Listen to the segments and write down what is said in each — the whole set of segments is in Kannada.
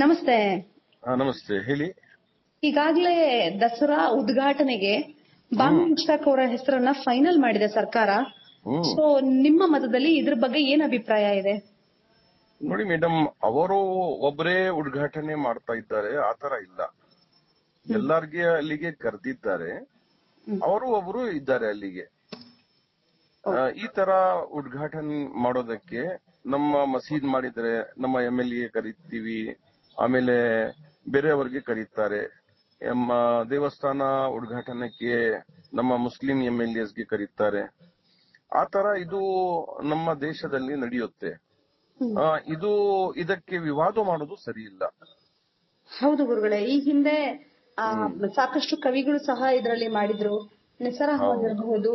ನಮಸ್ತೆ. ನಮಸ್ತೆ, ಹೇಳಿ. ಈಗಾಗಲೇ ದಸರಾ ಉದ್ಘಾಟನೆಗೆ ಬಾನು ಮುಷ್ತಾಕ್ ಅವರ ಹೆಸರನ್ನ ಫೈನಲ್ ಮಾಡಿದೆ ಸರ್ಕಾರ. ಸೊ ನಿಮ್ಮ ಮತದಲ್ಲಿ ಇದ್ರ ಬಗ್ಗೆ ಏನ್ ಅಭಿಪ್ರಾಯ ಇದೆ? ನೋಡಿ ಮೇಡಮ್, ಅವರು ಒಬ್ಬರೇ ಉದ್ಘಾಟನೆ ಮಾಡ್ತಾ ಇದ್ದಾರೆ, ಆತರ ಇಲ್ಲ. ಎಲ್ಲಾರ್ಗೆ ಅಲ್ಲಿಗೆ ಕರೆದಿದ್ದಾರೆ, ಅವರು ಒಬ್ರು ಇದ್ದಾರೆ ಅಲ್ಲಿಗೆ. ಈ ತರ ಉದ್ಘಾಟನೆ ಮಾಡೋದಕ್ಕೆ ನಮ್ಮ ಮಸೀದ್ ಮಾಡಿದ್ರೆ ನಮ್ಮ MLA ಕರೀತೀವಿ, ಆಮೇಲೆ ಬೇರೆಯವರಿಗೆ ಕರೀತಾರೆ. ನಮ್ಮ ದೇವಸ್ಥಾನ ಉದ್ಘಾಟನೆಗೆ ನಮ್ಮ ಮುಸ್ಲಿಂ MLAs ಗೆ ಕರೀತಾರೆ. ಆ ತರ ಇದು ನಮ್ಮ ದೇಶದಲ್ಲಿ ನಡೆಯುತ್ತೆ. ಇದಕ್ಕೆ ವಿವಾದ ಮಾಡೋದು ಸರಿ ಇಲ್ಲ. ಹೌದು ಗುರುಗಳೇ, ಈ ಹಿಂದೆ ಸಾಕಷ್ಟು ಕವಿಗಳು ಸಹ ಇದರಲ್ಲಿ ಮಾಡಿದ್ರು. ನಿಸಾರ್ ಅಹಮದ್ ಇರಬಹುದು,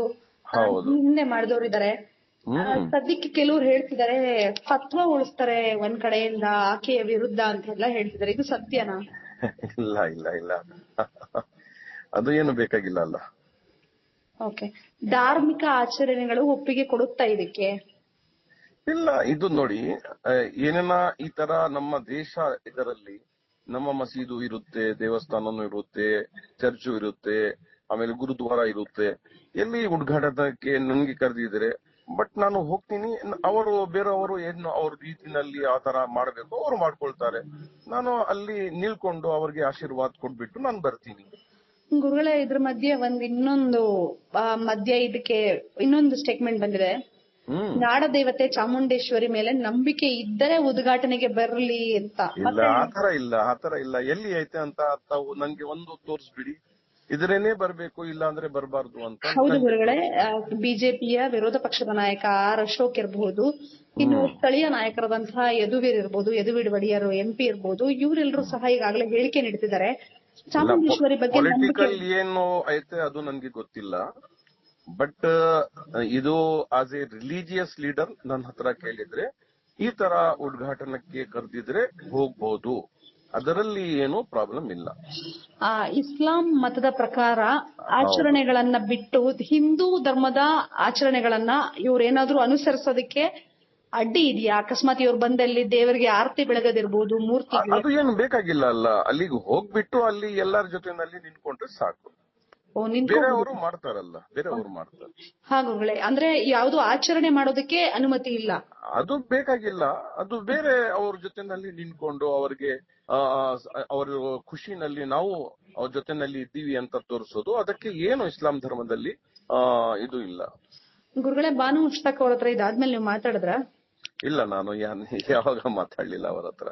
ಈ ಹಿಂದೆ ಮಾಡಿದವರು ಇದ್ದಾರೆ. ಸದ್ಯಕ್ಕೆ ಕೆಲವರು ಹೇಳ್ತಿದ್ದಾರೆ ಫತ್ವಾ ಉಳಿಸ್ತಾರೆ ಒಂದ್ ಕಡೆಯಿಂದ ಆಕೆಯ ವಿರುದ್ಧ ಅಂತೆಲ್ಲ ಹೇಳ್ತಿದ್ದಾರೆ. ಇದು ಸತ್ಯನಾ? ಇಲ್ಲ ಇಲ್ಲ ಇಲ್ಲ, ಅದು ಏನು ಬೇಕಾಗಿಲ್ಲ ಅಲ್ಲ. ಓಕೆ, ಧಾರ್ಮಿಕ ಆಚರಣೆಗಳು ಒಪ್ಪಿಗೆ ಕೊಡುತ್ತಾ ಇದಕ್ಕೆ? ಇಲ್ಲ, ಇದು ನೋಡಿ, ಏನೇನ ಈ ತರ ನಮ್ಮ ದೇಶ ಇದರಲ್ಲಿ ನಮ್ಮ ಮಸೀದು ಇರುತ್ತೆ, ದೇವಸ್ಥಾನನೂ ಇರುತ್ತೆ, ಚರ್ಚು ಇರುತ್ತೆ, ಆಮೇಲೆ ಗುರುದ್ವಾರ ಇರುತ್ತೆ. ಎಲ್ಲಿ ಉದ್ಘಾಟನೆಗೆ ನನ್ಗೆ ಕರೆದಿದ್ರೆ ಬಟ್ ನಾನು ಹೋಗ್ತೀನಿ. ಅವರು ಬೇರೆಯವರು ಏನು ಅವ್ರ ರೀತಿನಲ್ಲಿ ಆ ತರ ಮಾಡ್ಬೇಕು ಅವ್ರು ಮಾಡ್ಕೊಳ್ತಾರೆ. ನಾನು ಅಲ್ಲಿ ನಿಲ್ಕೊಂಡು ಅವ್ರಿಗೆ ಆಶೀರ್ವಾದ ಕೊಟ್ಬಿಟ್ಟು ನಾನು ಬರ್ತೀನಿ. ಗುರುಗಳೇ, ಇದ್ರ ಮಧ್ಯೆ ಇದಕ್ಕೆ ಇನ್ನೊಂದು ಸ್ಟೇಟ್ಮೆಂಟ್ ಬಂದಿದೆ. ನಾಡ ದೇವತೆ ಚಾಮುಂಡೇಶ್ವರಿ ಮೇಲೆ ನಂಬಿಕೆ ಇದ್ದರೆ ಉದ್ಘಾಟನೆಗೆ ಬರಲಿ ಅಂತ. ಇಲ್ಲ, ಆತರ ಇಲ್ಲ. ಎಲ್ಲಿ ಐತೆ ಅಂತ ತಾವು ನನ್ಗೆ ಒಂದು ತೋರಿಸ್ಬಿಡಿ, ಇದರೇನೆ ಬರ್ಬೇಕು, ಇಲ್ಲ ಅಂದ್ರೆ ಬರಬಾರ್ದು ಅಂತ. ಹೌದು ಗುರುಗಳೇ, ಬಿಜೆಪಿಯ ವಿರೋಧ ಪಕ್ಷದ ನಾಯಕ ಆರ್ ಅಶೋಕ್ ಇರಬಹುದು, ಇನ್ನು ಸ್ಥಳೀಯ ನಾಯಕರಾದಂತಹ ಯದುವೀರ್ ಇರಬಹುದು, ಯದುವೀರ್ ಒಡೆಯರ್ MP ಇರಬಹುದು, ಇವರೆಲ್ಲರೂ ಸಹ ಈಗಾಗಲೇ ಹೇಳಿಕೆ ನೀಡುತ್ತಿದ್ದಾರೆ. ಚಾಮುಂಡೇಶ್ವರಿ ಬಗ್ಗೆ ಪೊಲಿಟಿಕಲ್ ಏನು ಐತೆ ಅದು ನನ್ಗೆ ಗೊತ್ತಿಲ್ಲ. ಬಟ್ ಇದು ಆಸ್ ಎ ರಿಲಿಜಿಯಸ್ ಲೀಡರ್ ನನ್ನ ಹತ್ರ ಕೇಳಿದ್ರೆ ಈ ತರ ಉದ್ಘಾಟನೆಗೆ ಕರೆದಿದ್ರೆ ಹೋಗ್ಬಹುದು, ಅದರಲ್ಲಿ ಏನು ಪ್ರಾಬ್ಲಮ್ ಇಲ್ಲ. ಇಸ್ಲಾಂ ಮತದ ಪ್ರಕಾರ ಆಚರಣೆಗಳನ್ನ ಬಿಟ್ಟು ಹಿಂದೂ ಧರ್ಮದ ಆಚರಣೆಗಳನ್ನ ಇವ್ರೇನಾದ್ರೂ ಅನುಸರಿಸೋದಕ್ಕೆ ಅಡ್ಡಿ ಇದೆಯಾ? ಅಕಸ್ಮಾತ್ ಇವ್ರು ಬಂದಲ್ಲಿ ದೇವರಿಗೆ ಆರತಿ ಬೆಳಗದಿರ್ಬೋದು, ಮೂರ್ತಿ. ಅದು ಏನು ಬೇಕಾಗಿಲ್ಲ ಅಲ್ಲ. ಅಲ್ಲಿಗೆ ಹೋಗ್ಬಿಟ್ಟು ಅಲ್ಲಿ ಎಲ್ಲರ ಜೊತೆನಲ್ಲಿ ನಿಂತ್ಕೊಂಡ್ರೆ ಸಾಕು. ಬೇರೆಯವರು ಮಾಡ್ತಾರಲ್ಲ, ಬೇರೆಯವರು ಮಾಡ್ತಾರೆ. ಹಾಗುಗಳೇ, ಅಂದ್ರೆ ಯಾವ್ದು ಆಚರಣೆ ಮಾಡೋದಕ್ಕೆ ಅನುಮತಿ ಇಲ್ಲ, ಅದು ಬೇಕಾಗಿಲ್ಲ. ಅದು ಬೇರೆ ಅವ್ರ ಜೊತೆನಲ್ಲಿ ನಿಂತ್ಕೊಂಡು ಅವ್ರಿಗೆ ಅವರ ಖುಷಿನಲ್ಲಿ ನಾವು ಅವ್ರ ಜೊತೆನಲ್ಲಿ ಇದ್ದೀವಿ ಅಂತ ತೋರಿಸೋದು, ಅದಕ್ಕೆ ಏನು ಇಸ್ಲಾಂ ಧರ್ಮದಲ್ಲಿ ಇದು ಇಲ್ಲ. ಗುರುಗಳೇ, ಬಾನು ಮುಷ್ತಾಕ್ ಅವ್ರ ಹತ್ರ ಇದಾದ್ಮೇಲೆ ನೀವು ಮಾತಾಡಿದ್ರ? ಇಲ್ಲ, ನಾನು ಯಾವಾಗ ಮಾತಾಡ್ಲಿಲ್ಲ ಅವರ ಹತ್ರ.